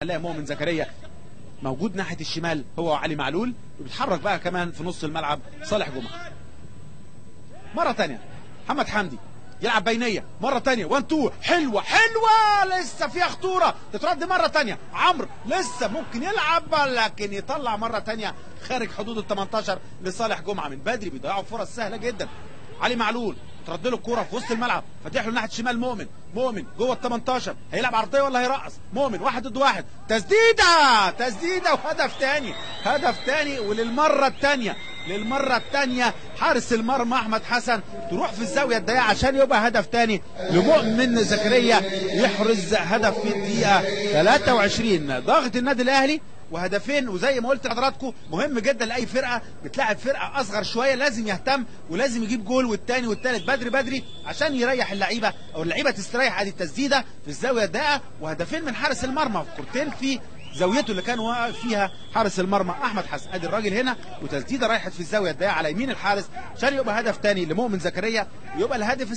هنلاقي مؤمن زكريا موجود ناحيه الشمال هو وعلي معلول، وبيتحرك بقى كمان في نص الملعب صالح جمعه. مره ثانيه محمد حمدي يلعب بينيه مره ثانيه 1 2 حلوه لسه فيها خطوره، تترد مره ثانيه عمرو لسه ممكن يلعب لكن يطلع مره ثانيه خارج حدود ال 18 لصالح جمعه. من بدري بيضيعوا فرص سهله جدا. علي معلول ترد له الكوره في وسط الملعب، فاتح له ناحيه الشمال مؤمن جوه ال 18 هيلعب عرضيه ولا هيرقص؟ مؤمن 1 ضد 1 تسديده وهدف ثاني وللمره الثانيه حارس المرمى احمد حسن تروح في الزاويه الضيقه عشان يبقى هدف ثاني لمؤمن زكريا يحرز هدف في الدقيقه 23. ضاغط النادي الاهلي وهدفين، وزي ما قلت لحضراتكم مهم جدا لاي فرقه بتلاعب فرقه اصغر شويه لازم يهتم ولازم يجيب جول والثاني والثالث بدري عشان يريح اللعيبه او اللعيبه تستريح. ادي التسديده في الزاويه الضيقه وهدفين من حارس المرمى، كورتين في زاويته اللي كان واقف فيها حارس المرمى احمد حسن. ادي الراجل هنا وتسديده رايحت في الزاويه الضيقه على يمين الحارس عشان يبقى هدف ثاني لمؤمن زكريا، يبقى الهدف